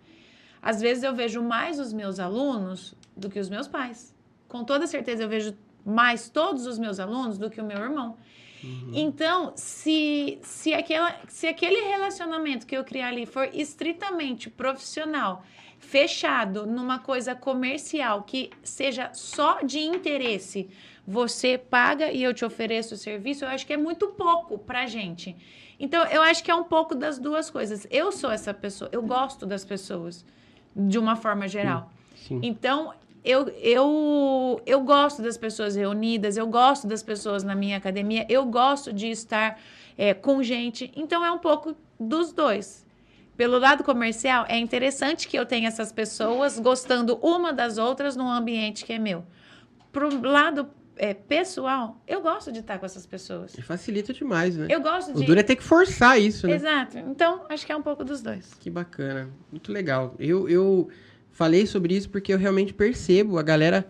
Às vezes eu vejo mais os meus alunos do que os meus pais. Com toda certeza eu vejo mais todos os meus alunos do que o meu irmão. Então, se aquele relacionamento que eu criar ali for estritamente profissional, fechado numa coisa comercial, que seja só de interesse, você paga e eu te ofereço o serviço, eu acho que é muito pouco pra gente. Então, eu acho que é um pouco das duas coisas. Eu sou essa pessoa, eu gosto das pessoas, de uma forma geral. Sim. Então, eu gosto das pessoas reunidas, eu gosto das pessoas na minha academia, eu gosto de estar com gente. Então, é um pouco dos dois. Pelo lado comercial, é interessante que eu tenha essas pessoas gostando uma das outras num ambiente que é meu. Pro lado pessoal, eu gosto de estar com essas pessoas. E facilita demais, né? Eu gosto de... O duro é ter que forçar isso, né? Exato. Então, acho que é um pouco dos dois. Que bacana. Muito legal. Eu falei sobre isso porque eu realmente percebo a galera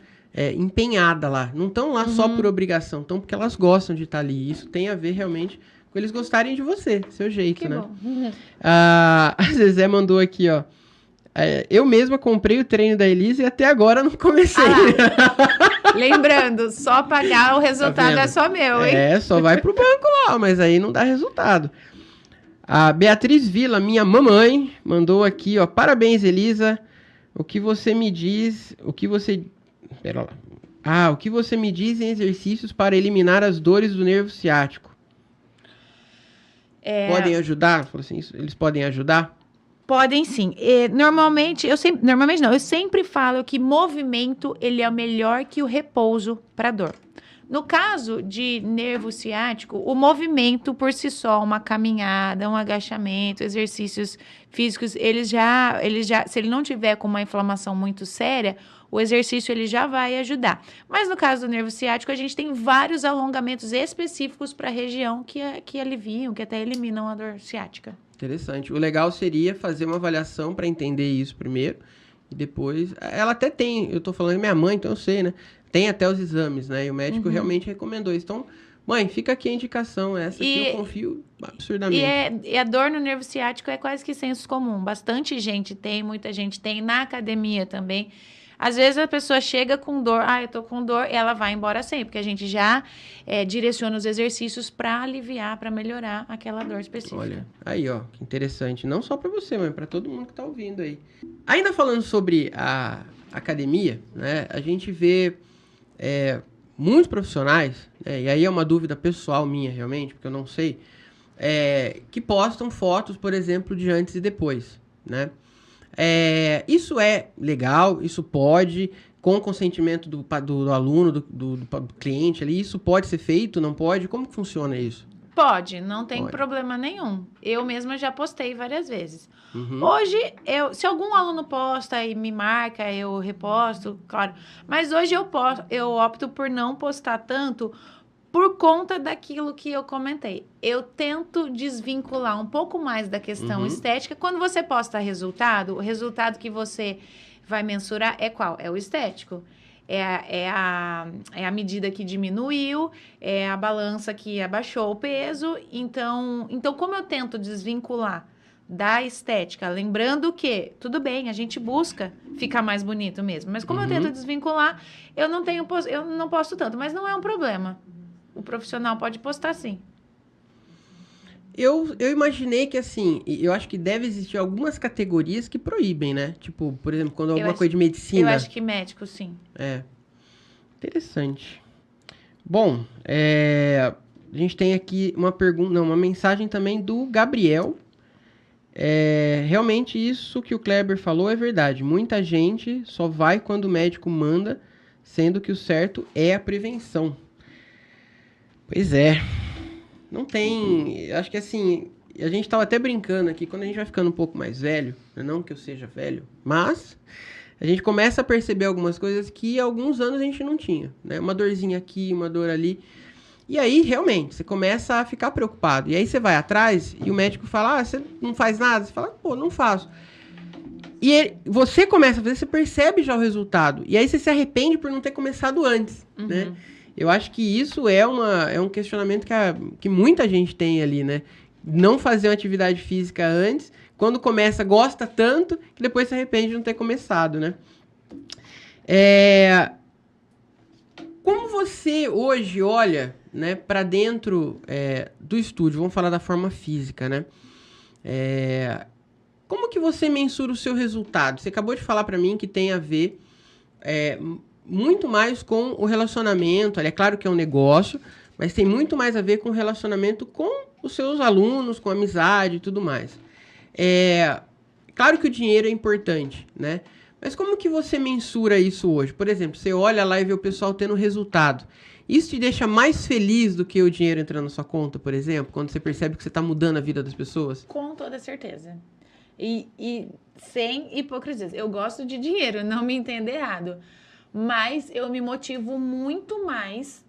empenhada lá. Não estão lá só por obrigação, estão porque elas gostam de estar ali. Isso tem a ver realmente com eles gostarem de você, seu jeito, Que né? bom. A Zezé mandou aqui, ó. Eu mesma comprei o treino da Elisa e até agora não comecei. Lembrando, só pagar o resultado é só meu, hein? Só vai pro banco lá, mas aí não dá resultado. A Beatriz Vila, minha mamãe, mandou aqui, ó. Parabéns, Elisa. O que você me diz... Pera lá. O que você me diz em exercícios para eliminar as dores do nervo ciático? Podem ajudar? Falou assim, eles podem ajudar? Podem sim. Normalmente não, eu sempre falo que movimento ele é melhor que o repouso para dor. No caso de nervo ciático, o movimento por si só, uma caminhada, um agachamento, exercícios físicos, eles já, se ele não tiver com uma inflamação muito séria, o exercício ele já vai ajudar. Mas no caso do nervo ciático, a gente tem vários alongamentos específicos para a região que aliviam, que até eliminam a dor ciática. Interessante. O legal seria fazer uma avaliação para entender isso primeiro e depois... Ela até tem, eu tô falando minha mãe, então eu sei, né? Tem até os exames, né? E o médico realmente recomendou isso. Então, mãe, fica aqui a indicação. Essa aqui eu confio absurdamente. E a dor no nervo ciático é quase que senso comum. Bastante gente tem, muita gente tem. Na academia também. Às vezes a pessoa chega com dor, eu tô com dor, e ela vai embora sem, porque a gente já direciona os exercícios para aliviar, para melhorar aquela dor específica. Olha, aí ó, que interessante. Não só para você, mas para todo mundo que tá ouvindo aí. Ainda falando sobre a academia, né, a gente vê muitos profissionais, e aí é uma dúvida pessoal minha realmente, porque eu não sei, que postam fotos, por exemplo, de antes e depois, né? Isso é legal, isso pode, com o consentimento do aluno, do cliente ali, isso pode ser feito, não pode? Como que funciona isso? Pode, não tem problema nenhum. Eu mesma já postei várias vezes. Hoje, se algum aluno posta e me marca, eu reposto, claro. Mas hoje eu opto por não postar tanto por conta daquilo que eu comentei. Eu tento desvincular um pouco mais da questão estética. Quando você posta resultado, o resultado que você vai mensurar é qual? É o estético. É a medida que diminuiu, é a balança que abaixou o peso. Então como eu tento desvincular da estética. Lembrando que, tudo bem, a gente busca ficar mais bonito mesmo. Mas como eu tento desvincular, eu não posto tanto. Mas não é um problema. O profissional pode postar sim. Eu imaginei que, assim, eu acho que deve existir algumas categorias que proíbem, né? Tipo, por exemplo, quando alguma coisa de medicina... Eu acho que médico, sim. É. Interessante. Bom, a gente tem aqui uma mensagem também do Gabriel. Realmente isso que o Kleber falou é verdade. Muita gente só vai quando o médico manda, sendo que o certo é a prevenção. Pois é. Não tem... Acho que assim... A gente tava até brincando aqui, quando a gente vai ficando um pouco mais velho, não que eu seja velho, mas a gente começa a perceber algumas coisas que há alguns anos a gente não tinha, né? Uma dorzinha aqui, uma dor ali. E aí, realmente, você começa a ficar preocupado. E aí você vai atrás e o médico fala, você não faz nada? Você fala, pô, não faço. E você começa a fazer, você percebe já o resultado. E aí você se arrepende por não ter começado antes, né? Eu acho que isso é um questionamento que muita gente tem ali, né? Não fazer uma atividade física antes, quando começa, gosta tanto, que depois se arrepende de não ter começado, né? Como você hoje olha, né, para dentro do estúdio, vamos falar da forma física, né? Como que você mensura o seu resultado? Você acabou de falar para mim que tem a ver muito mais com o relacionamento. É claro que é um negócio, mas tem muito mais a ver com o relacionamento com os seus alunos, com a amizade e tudo mais. Claro que o dinheiro é importante, né? Mas como que você mensura isso hoje? Por exemplo, você olha lá e vê o pessoal tendo resultado. Isso te deixa mais feliz do que o dinheiro entrando na sua conta, por exemplo? Quando você percebe que você está mudando a vida das pessoas? Com toda certeza. E sem hipocrisias. Eu gosto de dinheiro, não me entenda errado. Mas eu me motivo muito mais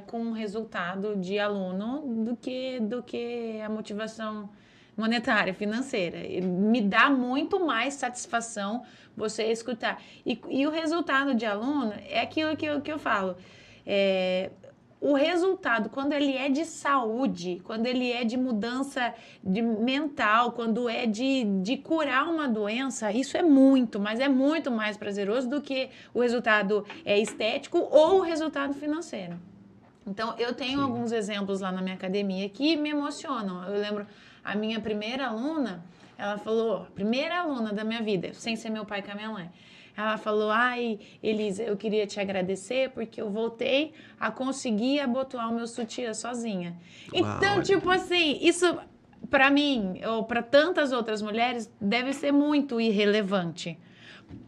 com o resultado de aluno do que a motivação monetária, financeira. Me dá muito mais satisfação você escutar. E o resultado de aluno é aquilo que eu falo. O resultado, quando ele é de saúde, quando ele é de mudança mental, quando é de curar uma doença, isso é muito mais prazeroso do que o resultado estético ou o resultado financeiro. Então, eu tenho alguns exemplos lá na minha academia que me emocionam. Eu lembro, a minha primeira aluna, ela falou, primeira aluna da minha vida, sem ser meu pai e com a minha mãe, ela falou, Elisa, eu queria te agradecer porque eu voltei a conseguir abotoar o meu sutiã sozinha. Uau, então, tipo assim, isso para mim, ou para tantas outras mulheres, deve ser muito irrelevante.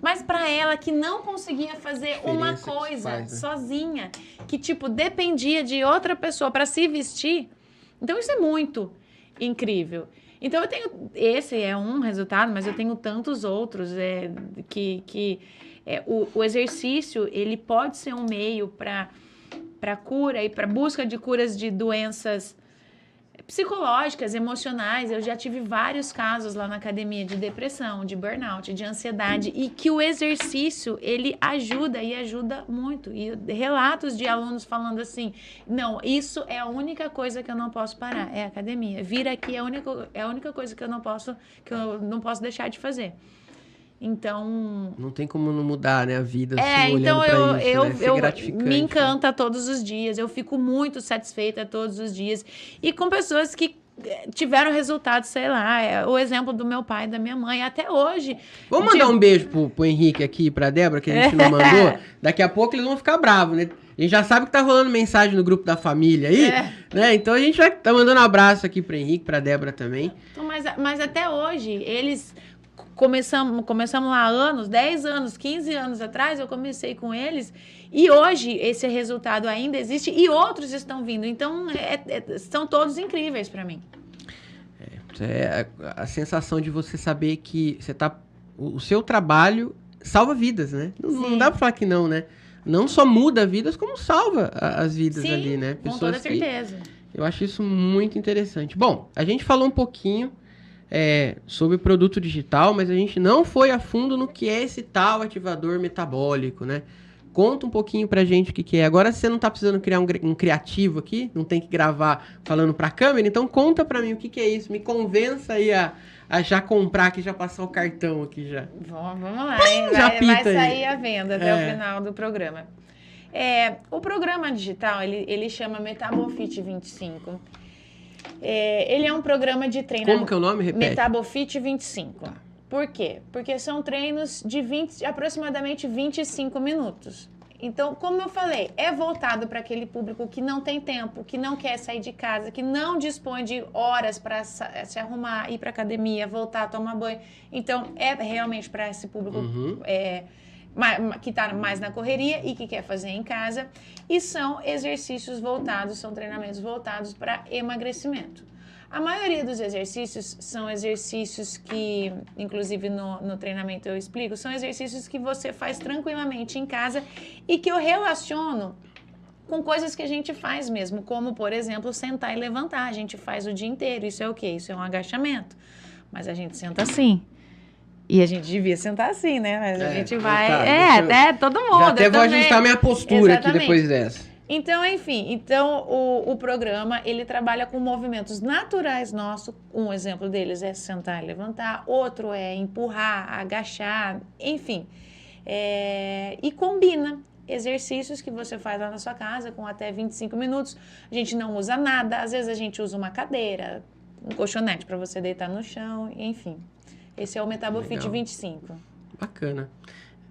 Mas para ela que não conseguia fazer uma coisa sozinha, que tipo dependia de outra pessoa para se vestir, então isso é muito incrível. Então eu tenho, esse é um resultado, mas eu tenho tantos outros o exercício ele pode ser um meio para cura e para busca de curas de doenças psicológicas, emocionais. Eu já tive vários casos lá na academia de depressão, de burnout, de ansiedade, e que o exercício, ele ajuda e ajuda muito. E relatos de alunos falando assim, não, isso é a única coisa que eu não posso parar, é a academia. Vir aqui é a única coisa que eu não posso deixar de fazer. Então... Não tem como não mudar, né, a vida, assim, então olhando pra isso, né? Ser gratificante, me encanta todos os dias, eu fico muito satisfeita todos os dias. E com pessoas que tiveram resultados, sei lá, o exemplo do meu pai e da minha mãe, até hoje. Vamos mandar um beijo pro Henrique aqui e pra Débora, que a gente não mandou. Daqui a pouco eles vão ficar bravos, né? A gente já sabe que tá rolando mensagem no grupo da família aí, né? Então a gente vai tá mandando um abraço aqui pro Henrique, pra Débora também. Então, mas até hoje, eles... Começamos lá há anos, 10 anos, 15 anos atrás, eu comecei com eles, e hoje esse resultado ainda existe e outros estão vindo. Então, são todos incríveis para mim. A sensação de você saber que o seu trabalho salva vidas, né? Não dá para falar que não, né? Não só muda vidas, como salva as vidas ali, né? Pessoas com toda certeza. Eu acho isso muito interessante. Bom, a gente falou um pouquinho sobre produto digital, mas a gente não foi a fundo no que é esse tal ativador metabólico, né? Conta um pouquinho pra gente o que é. Agora você não tá precisando criar um criativo aqui, não tem que gravar falando pra câmera, então conta pra mim o que é isso. Me convença aí a já comprar aqui, já passar o cartão aqui já. Vamos lá, hein? Vai sair à venda até o final do programa. O programa digital, ele chama Metabofit 25. Ele é um programa de treinamento. Como que é o nome? Repete. Metabofit 25. Tá. Por quê? Porque são treinos de aproximadamente 25 minutos. Então, como eu falei, é voltado para aquele público que não tem tempo, que não quer sair de casa, que não dispõe de horas para se arrumar, ir para academia, voltar, tomar banho. Então, é realmente para esse público que está mais na correria e que quer fazer em casa. E são exercícios voltados, são treinamentos voltados para emagrecimento. A maioria dos exercícios são exercícios que, inclusive no treinamento eu explico, são exercícios que você faz tranquilamente em casa e que eu relaciono com coisas que a gente faz mesmo, como, por exemplo, sentar e levantar. A gente faz o dia inteiro. Isso é o quê? Isso é um agachamento. Mas a gente senta assim. E a gente devia sentar assim, né? Mas a gente vai... Tá, todo mundo. Já até vou ajustar minha postura aqui depois dessa. Então, enfim, o programa, ele trabalha com movimentos naturais nossos. Um exemplo deles é sentar e levantar, outro é empurrar, agachar, enfim. E combina exercícios que você faz lá na sua casa com até 25 minutos. A gente não usa nada, às vezes a gente usa uma cadeira, um colchonete para você deitar no chão, enfim. Esse é o Metabofit 25. Bacana.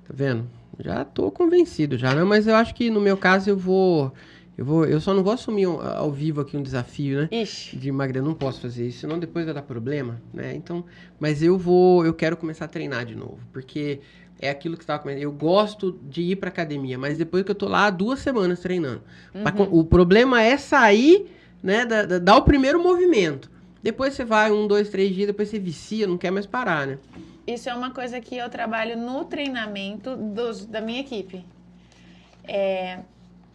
Tá vendo? Já tô convencido já, né? Mas eu acho que no meu caso eu só não vou assumir ao vivo aqui um desafio, né? Ixi. De emagrecer, não posso fazer isso, senão depois vai dar problema, né? Então, mas eu quero começar a treinar de novo, porque é aquilo que você estava comentando. Eu gosto de ir pra academia, mas depois que eu tô lá 2 semanas treinando. O problema é sair, né? Dar o primeiro movimento. Depois você vai 1, 2, 3 dias, depois você vicia, não quer mais parar, né? Isso é uma coisa que eu trabalho no treinamento da minha equipe.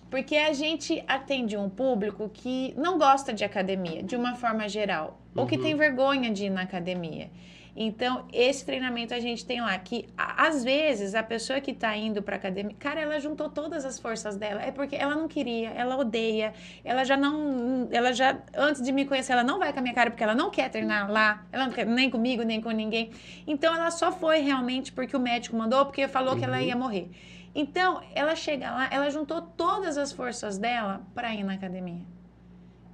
Porque a gente atende um público que não gosta de academia, de uma forma geral, ou que tem vergonha de ir na academia. Então, esse treinamento a gente tem lá, que às vezes a pessoa que está indo para academia, cara, ela juntou todas as forças dela, é porque ela não queria, ela odeia, ela já, antes de me conhecer, ela não vai com a minha cara porque ela não quer treinar lá, ela não quer nem comigo, nem com ninguém. Então, ela só foi realmente porque o médico mandou, porque falou que ela ia morrer. Então, ela chega lá, ela juntou todas as forças dela para ir na academia.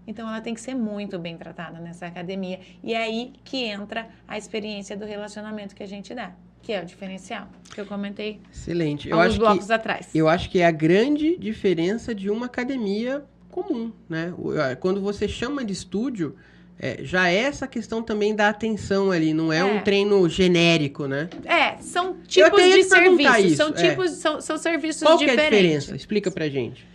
Então, ela tem que ser muito bem tratada nessa academia. E é aí que entra a experiência do relacionamento que a gente dá, que é o diferencial, que eu comentei. Excelente. Alguns blocos atrás. Eu acho que é a grande diferença de uma academia comum, né? Quando você chama de estúdio, já é essa questão também da atenção ali, não é um treino genérico, né? São tipos de serviços. São tipos, são serviços Qual diferentes. Qual que é a diferença? Explica pra gente.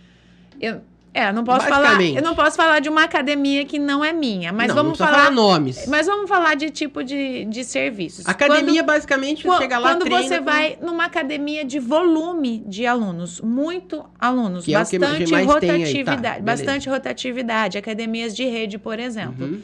Eu não posso falar de uma academia que não é minha, mas vamos falar nomes. Mas vamos falar de tipo de serviços. Academia, basicamente, você chega lá, quando você vai numa academia de volume de alunos, muito alunos, que bastante é o que rotatividade, bastante rotatividade, academias de rede, por exemplo.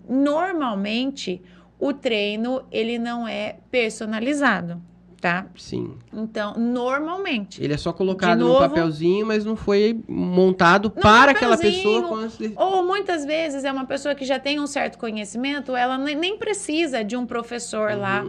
Normalmente, o treino, ele não é personalizado. Tá? Sim. Então, normalmente. Ele é só colocado no papelzinho, mas não foi montado para aquela pessoa. Ou muitas vezes é uma pessoa que já tem um certo conhecimento, ela nem precisa de um professor lá.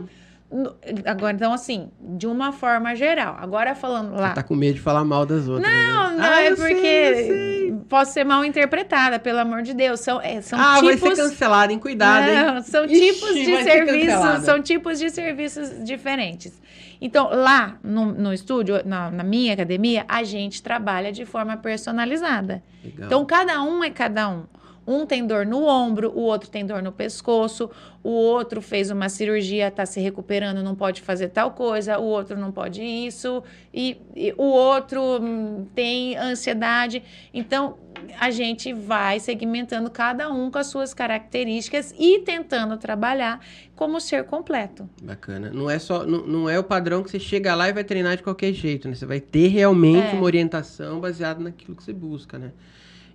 Agora, então, assim, de uma forma geral. Agora, falando lá... Você tá com medo de falar mal das outras, Não, é porque posso ser mal interpretada, pelo amor de Deus. São tipos... vai ser cancelado, hein? Cuidado, hein? São tipos de serviços, são tipos de serviços diferentes. Então, lá no estúdio, na minha academia, a gente trabalha de forma personalizada. Legal. Então, cada um é cada um. Um tem dor no ombro, o outro tem dor no pescoço, o outro fez uma cirurgia, está se recuperando, não pode fazer tal coisa, o outro não pode isso, e o outro tem ansiedade. Então, a gente vai segmentando cada um com as suas características e tentando trabalhar como ser completo. Bacana. Não é o padrão que você chega lá e vai treinar de qualquer jeito, né? Você vai ter realmente uma orientação baseada naquilo que você busca, né?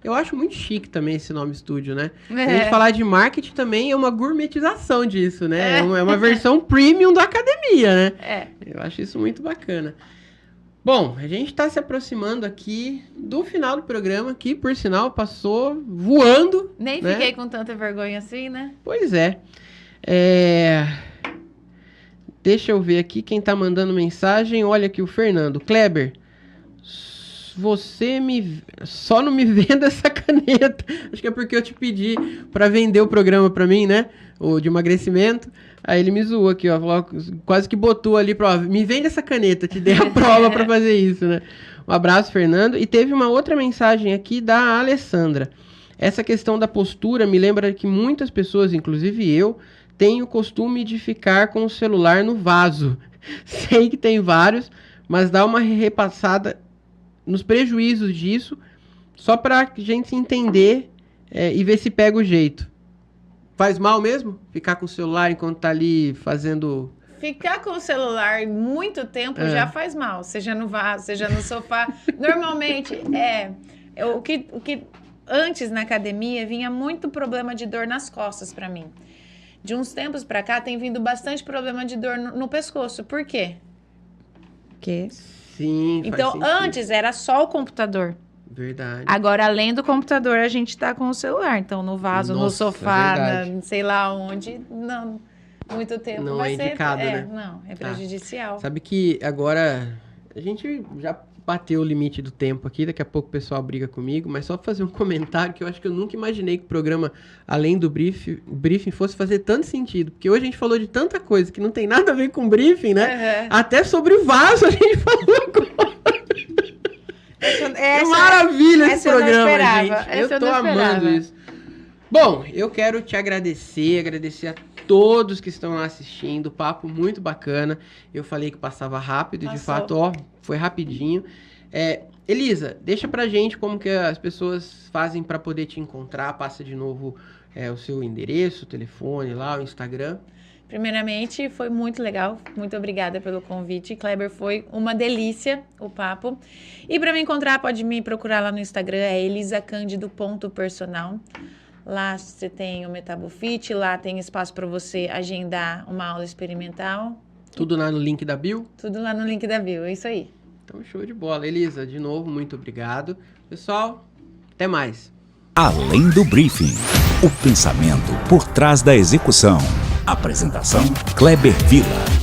Eu acho muito chique também esse nome estúdio, né? Se a gente falar de marketing também, é uma gourmetização disso, né? É uma versão premium da academia, né? Eu acho isso muito bacana. Bom, a gente está se aproximando aqui do final do programa, que, por sinal, passou voando. Nem né? fiquei com tanta vergonha assim, né? Pois é. Deixa eu ver aqui quem tá mandando mensagem. Olha aqui o Fernando. Kleber, só não me venda essa caneta. Acho que é porque eu te pedi para vender o programa para mim, né? O de emagrecimento. Aí ele me zoou aqui, ó. Quase que botou ali pra... me vende essa caneta, te dei a prova para fazer isso, né? Um abraço, Fernando. E teve uma outra mensagem aqui da Alessandra. Essa questão da postura me lembra que muitas pessoas, inclusive eu, têm o costume de ficar com o celular no vaso. Sei que tem vários, mas dá uma repassada nos prejuízos disso, só pra gente entender e ver se pega o jeito. Faz mal mesmo? Ficar com o celular enquanto tá ali fazendo... Ficar com o celular muito tempo já faz mal, seja no vaso, seja no sofá. Normalmente, o que antes na academia vinha muito problema de dor nas costas pra mim. De uns tempos pra cá tem vindo bastante problema de dor no pescoço. Por quê? Porque... Sim, então, faz sentido. antes era só o computador. Verdade. Agora, além do computador, a gente tá com o celular. Então, no vaso, no sofá, sei lá onde, não, muito tempo não vai é ser... indicado, né? Não, é prejudicial. Sabe que agora a gente já bateu o limite do tempo aqui, daqui a pouco o pessoal briga comigo, mas só pra fazer um comentário que eu acho que eu nunca imaginei que o programa, além do briefing, fosse fazer tanto sentido. Porque hoje a gente falou de tanta coisa que não tem nada a ver com briefing, né? Até sobre o vaso a gente falou agora. Que maravilha esse programa, gente. Eu tô amando isso. Bom, eu quero te agradecer a todos que estão lá assistindo. Papo muito bacana. Eu falei que passava rápido e de fato, foi rapidinho. Elisa, deixa pra gente como que as pessoas fazem pra poder te encontrar. Passa de novo o seu endereço, o telefone lá, o Instagram. Primeiramente, foi muito legal. Muito obrigada pelo convite. Kleber, foi uma delícia o papo. E para me encontrar, pode me procurar lá no Instagram, é elisacândido.personal. Lá você tem o Metabofit, lá tem espaço para você agendar uma aula experimental. Tudo lá no link da bio? Tudo lá no link da bio, é isso aí. Então, show de bola. Elisa, de novo, muito obrigado. Pessoal, até mais. Além do briefing, o pensamento por trás da execução. Apresentação: Kleber Villa.